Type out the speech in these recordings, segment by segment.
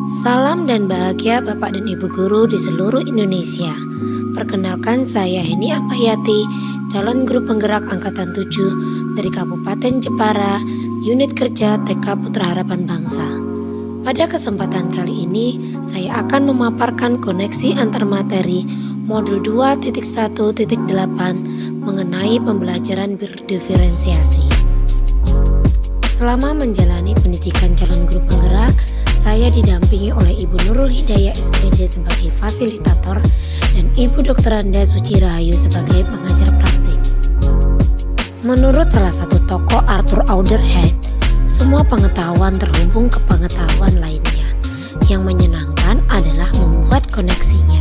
Salam dan bahagia Bapak dan Ibu Guru di seluruh Indonesia. Perkenalkan, saya Heni Ampayati, calon guru penggerak Angkatan 7 dari Kabupaten Jepara, Unit Kerja TK Putra Harapan Bangsa. Pada kesempatan kali ini, saya akan memaparkan koneksi antar materi Modul 2.1.8 mengenai pembelajaran berdiferensiasi. Selama menjalani pendidikan calon guru penggerak, saya didampingi oleh Ibu Nurul Hidayah SPD sebagai fasilitator dan Ibu Dr. Anda Suci Rahayu sebagai pengajar praktik. Menurut salah satu tokoh Arthur Auderhead, semua pengetahuan terhubung ke pengetahuan lainnya. Yang menyenangkan adalah membuat koneksinya.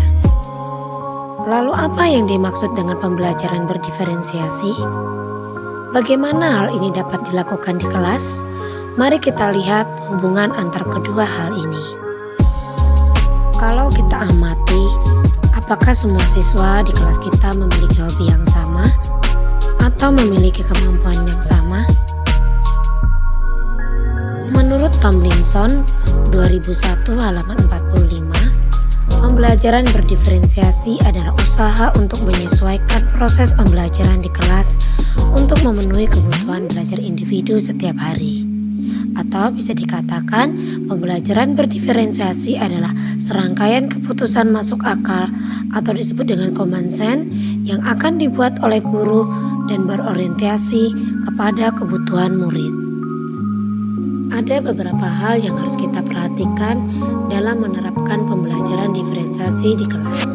Lalu apa yang dimaksud dengan pembelajaran berdiferensiasi? Bagaimana hal ini dapat dilakukan di kelas? Mari kita lihat hubungan antar kedua hal ini. Kalau kita amati, apakah semua siswa di kelas kita memiliki hobi yang sama atau memiliki kemampuan yang sama? Menurut Tomlinson 2001 halaman 45, pembelajaran berdiferensiasi adalah usaha untuk menyesuaikan proses pembelajaran di kelas untuk memenuhi kebutuhan belajar individu setiap hari. Atau bisa dikatakan pembelajaran berdiferensiasi adalah serangkaian keputusan masuk akal atau disebut dengan common sense yang akan dibuat oleh guru dan berorientasi kepada kebutuhan murid. Ada beberapa hal yang harus kita perhatikan dalam menerapkan pembelajaran diferensiasi di kelas.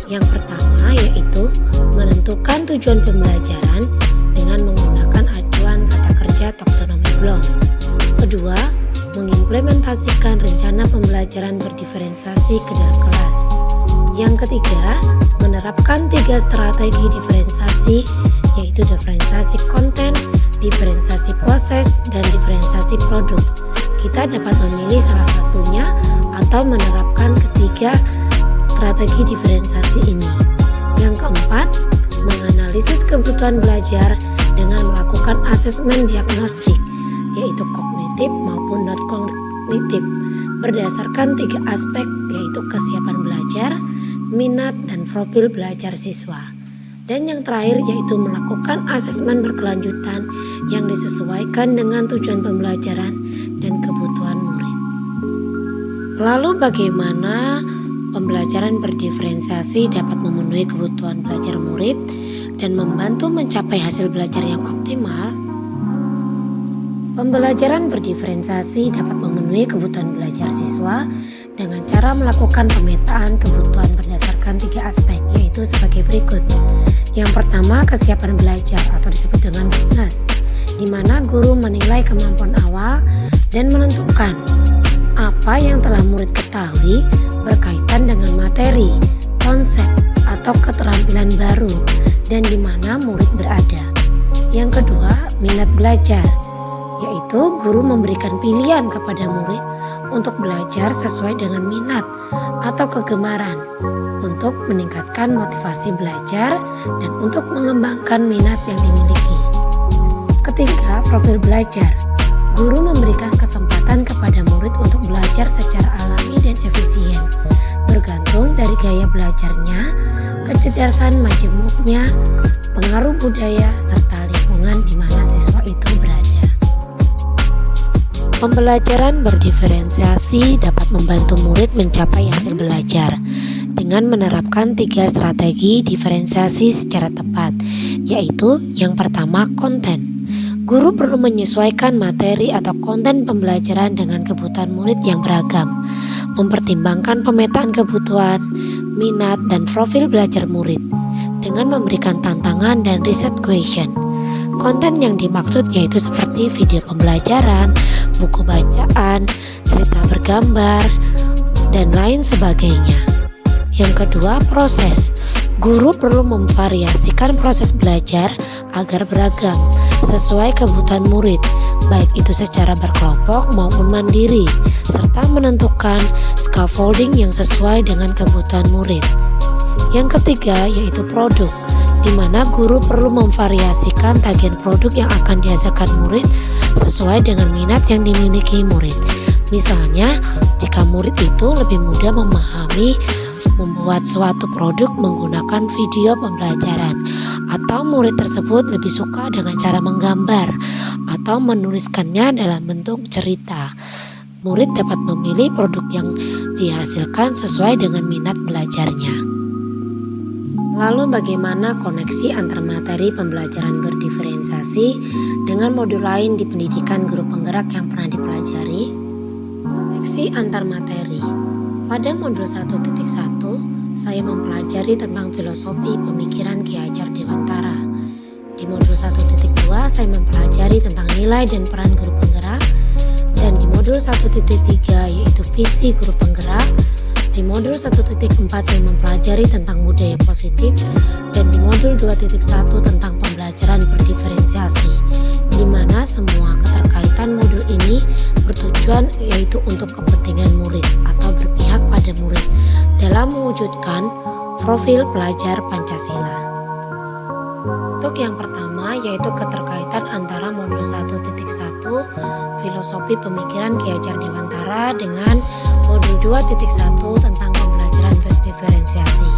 Yang pertama yaitu menentukan tujuan pembelajaran dengan menggunakan acuan kata kerja taksonomi Bloom. Kedua, mengimplementasikan rencana pembelajaran berdiferensiasi ke dalam kelas. Yang ketiga, menerapkan 3 strategi diferensiasi, yaitu diferensiasi konten, diferensiasi proses, dan diferensiasi produk. Kita dapat memilih salah satunya atau menerapkan ketiga strategi diferensiasi ini. Yang keempat, menganalisis kebutuhan belajar dengan melakukan asesmen diagnostik, yaitu kognitif maupun non kognitif, berdasarkan 3 aspek, yaitu kesiapan belajar, minat, dan profil belajar siswa. Dan yang terakhir yaitu melakukan asesmen berkelanjutan yang disesuaikan dengan tujuan pembelajaran dan kebutuhan murid. Lalu bagaimana pembelajaran berdiferensiasi dapat memenuhi kebutuhan belajar murid dan membantu mencapai hasil belajar yang optimal? Pembelajaran berdiferensiasi dapat memenuhi kebutuhan belajar siswa dengan cara melakukan pemetaan kebutuhan berdasarkan 3 aspek, yaitu sebagai berikut. Yang pertama, kesiapan belajar atau disebut dengan fitness, di mana guru menilai kemampuan awal dan menentukan apa yang telah murid ketahui berkaitan dengan materi, konsep, atau keterampilan baru dan di mana murid berada. Yang kedua, minat belajar, yaitu guru memberikan pilihan kepada murid untuk belajar sesuai dengan minat atau kegemaran untuk meningkatkan motivasi belajar dan untuk mengembangkan minat yang dimiliki. Ketiga, profil belajar. Guru memberikan kesempatan kepada murid untuk belajar secara alami dan efisien, bergantung dari gaya belajarnya, kecerdasan majemuknya, pengaruh budaya, serta lingkungan di mana siswa itu berada. Pembelajaran berdiferensiasi dapat membantu murid mencapai hasil belajar dengan menerapkan 3 strategi diferensiasi secara tepat, yaitu yang pertama, konten. Guru perlu menyesuaikan materi atau konten pembelajaran dengan kebutuhan murid yang beragam, mempertimbangkan pemetaan kebutuhan, minat, dan profil belajar murid dengan memberikan tantangan dan riset question. Konten yang dimaksud yaitu seperti video pembelajaran, buku bacaan, cerita bergambar, dan lain sebagainya. Yang kedua, proses. Guru perlu memvariasikan proses belajar agar beragam sesuai kebutuhan murid, baik itu secara berkelompok maupun mandiri, serta menentukan scaffolding yang sesuai dengan kebutuhan murid. Yang ketiga yaitu produk, di mana guru perlu memvariasikan tagihan produk yang akan dihasilkan murid sesuai dengan minat yang dimiliki murid. Misalnya, jika murid itu lebih mudah memahami membuat suatu produk menggunakan video pembelajaran, atau murid tersebut lebih suka dengan cara menggambar atau menuliskannya dalam bentuk cerita. Murid dapat memilih produk yang dihasilkan sesuai dengan minat belajarnya. Lalu bagaimana koneksi antar materi pembelajaran berdiferensiasi dengan modul lain di pendidikan guru penggerak yang pernah dipelajari? Koneksi antar materi. Pada modul 1.1, saya mempelajari tentang filosofi pemikiran Ki Hajar Dewantara. Di modul 1.2, saya mempelajari tentang nilai dan peran guru penggerak. Dan di modul 1.3 yaitu visi guru penggerak. Di modul 1.4 saya mempelajari tentang budaya positif, dan di modul 2.1 tentang pembelajaran berdiferensiasi, di mana semua keterkaitan modul ini bertujuan yaitu untuk kepentingan murid atau berpihak pada murid dalam mewujudkan profil pelajar Pancasila. Untuk yang pertama yaitu keterkaitan antara modul 1.1 filosofi pemikiran Ki Hajar Dewantara dengan modul 2.1 tentang pembelajaran berdiferensiasi.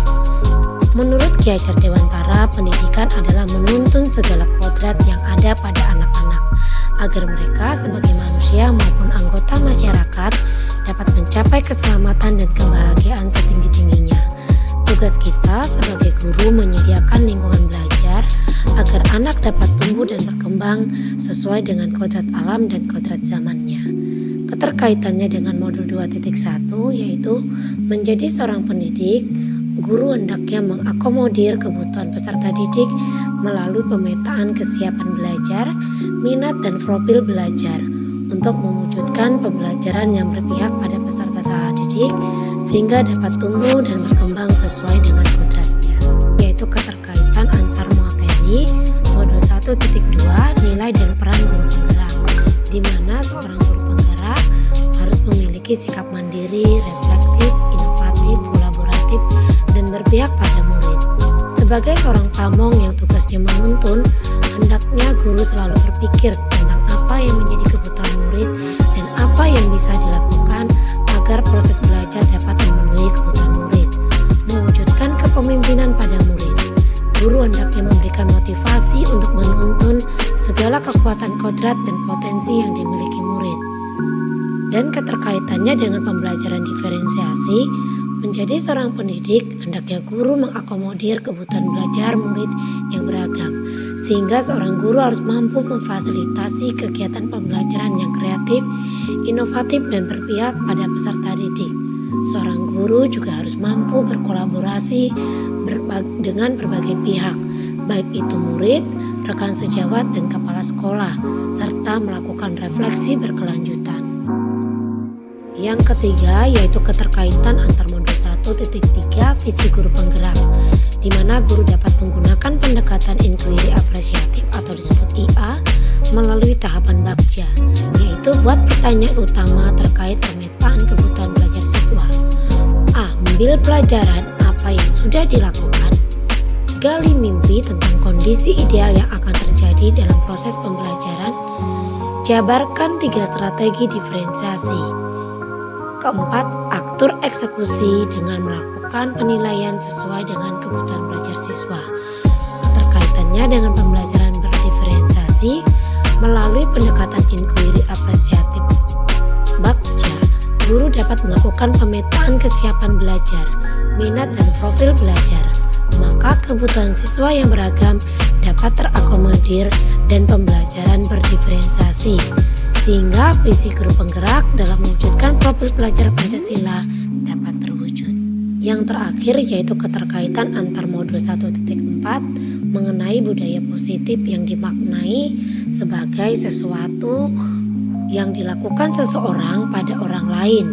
Menurut Ki Hajar Dewantara, pendidikan adalah menuntun segala kodrat yang ada pada anak-anak agar mereka sebagai manusia maupun anggota masyarakat dapat mencapai keselamatan dan kebahagiaan setinggi-tingginya. Tugas kita sebagai guru menyediakan lingkungan belajar agar anak dapat tumbuh dan berkembang sesuai dengan kodrat alam dan kodrat zamannya. Keterkaitannya dengan modul 2.1 yaitu menjadi seorang pendidik, guru hendaknya mengakomodir kebutuhan peserta didik melalui pemetaan kesiapan belajar, minat dan profil belajar untuk mewujudkan pembelajaran yang berpihak pada peserta didik sehingga dapat tumbuh dan berkembang sesuai dengan kodratnya, yaitu keterkaitan antar materi modul 1.2 nilai dan peran guru penggerak, di mana seorang guru penggerak harus memiliki sikap mandiri, reflektif, inovatif, kolaboratif, dan berpihak pada murid. Sebagai seorang pamong yang tugasnya menuntun, hendaknya guru selalu berpikir tentang apa yang menjadi kebutuhan murid dan apa yang bisa dilakukan agar proses belajar dapat memenuhi kebutuhan murid. Mewujudkan kepemimpinan pada murid, guru hendaknya memberikan motivasi untuk menuntun segala kekuatan kodrat dan potensi yang dimiliki murid. Dan keterkaitannya dengan pembelajaran diferensiasi, menjadi seorang pendidik, hendaknya guru mengakomodir kebutuhan belajar murid yang beragam, sehingga seorang guru harus mampu memfasilitasi kegiatan pembelajaran yang kreatif, inovatif, dan berpihak pada peserta didik. Seorang guru juga harus mampu berkolaborasi dengan berbagai pihak, baik itu murid, rekan sejawat, dan kepala sekolah, serta melakukan refleksi berkelanjutan. Yang ketiga yaitu keterkaitan antar modul 1.3 visi guru penggerak, di mana guru dapat menggunakan pendekatan inquiry apresiatif atau disebut IA melalui tahapan Bagja, yaitu buat pertanyaan utama terkait pemetaan kebutuhan belajar siswa. A. Ambil pelajaran apa yang sudah dilakukan. Gali mimpi tentang kondisi ideal yang akan terjadi dalam proses pembelajaran. Jabarkan 3 strategi diferensiasi. Keempat, atur eksekusi dengan melakukan penilaian sesuai dengan kebutuhan belajar siswa. Terkaitannya dengan pembelajaran berdiferensiasi melalui pendekatan inquiry apresiatif Bagja, guru dapat melakukan pemetaan kesiapan belajar, minat dan profil belajar. Maka kebutuhan siswa yang beragam dapat terakomodir dan pembelajaran berdiferensiasi, sehingga visi guru penggerak dalam mewujudkan profil pelajar Pancasila dapat terwujud. Yang terakhir yaitu keterkaitan antar modul 1.4 mengenai budaya positif yang dimaknai sebagai sesuatu yang dilakukan seseorang pada orang lain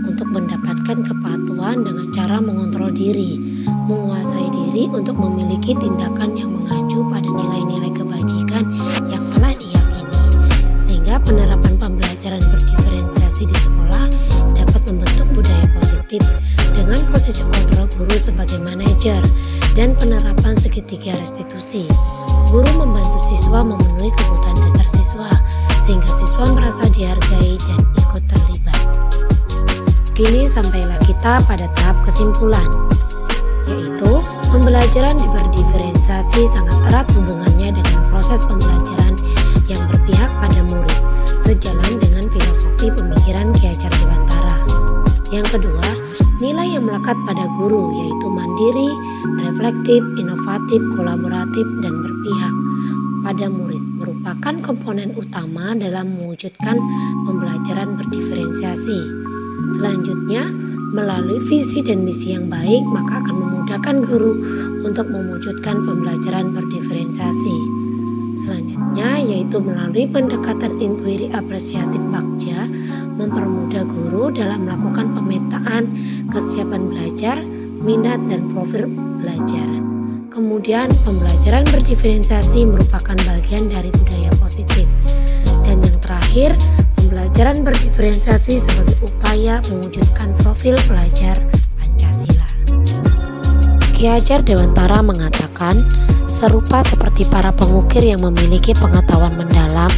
untuk mendapatkan kepatuhan dengan cara mengontrol diri, menguasai diri untuk memiliki tindakan yang mengacu pada nilai-nilai kebajikan yang telah diyakini, sehingga penerapan pembelajaran berdiferensiasi di sekolah dapat membentuk budaya positif dengan posisi kontrol guru sebagai manajer dan penerapan segitiga restitusi. Guru membantu siswa memenuhi kebutuhan dasar siswa sehingga siswa merasa dihargai dan ikut terlibat. Kini sampailah kita pada tahap kesimpulan, yaitu pembelajaran berdiferensiasi sangat erat hubungannya dengan proses pembelajaran yang berpihak pada murid, sejalan dengan filosofi pemikiran Ki Hajar Dewantara. Yang kedua, nilai yang melekat pada guru yaitu mandiri, reflektif, inovatif, kolaboratif, dan berpihak pada murid merupakan komponen utama dalam mewujudkan pembelajaran berdiferensiasi. Selanjutnya, melalui visi dan misi yang baik maka akan memudahkan guru untuk mewujudkan pembelajaran berdiferensiasi. Selanjutnya yaitu melalui pendekatan inquiry apresiatif Bagja mempermudah guru dalam melakukan pemetaan kesiapan belajar, minat dan profil belajar. Kemudian pembelajaran berdiferensiasi merupakan bagian dari budaya positif. Dan yang terakhir, pembelajaran berdiferensiasi sebagai upaya mewujudkan profil pelajar Pancasila. Ki Hajar Dewantara mengatakan, serupa seperti para pengukir yang memiliki pengetahuan mendalam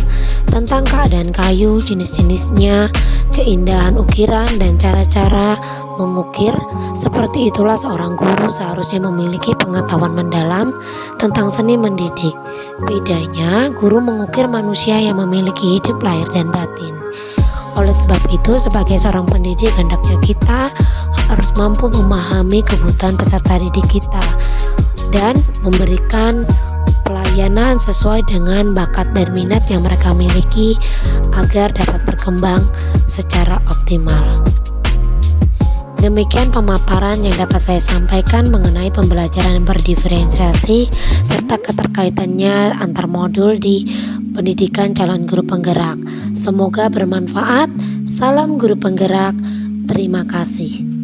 tentang keadaan kayu, jenis-jenisnya, keindahan ukiran, dan cara-cara mengukir, seperti itulah seorang guru seharusnya memiliki pengetahuan mendalam tentang seni mendidik. Bedanya, guru mengukir manusia yang memiliki hidup lahir dan batin. Oleh sebab itu, sebagai seorang pendidik, hendaknya kita harus mampu memahami kebutuhan peserta didik kita dan memberikan pelayanan sesuai dengan bakat dan minat yang mereka miliki agar dapat berkembang secara optimal. Demikian pemaparan yang dapat saya sampaikan mengenai pembelajaran berdiferensiasi serta keterkaitannya antar modul di pendidikan calon guru penggerak. Semoga bermanfaat. Salam guru penggerak. Terima kasih.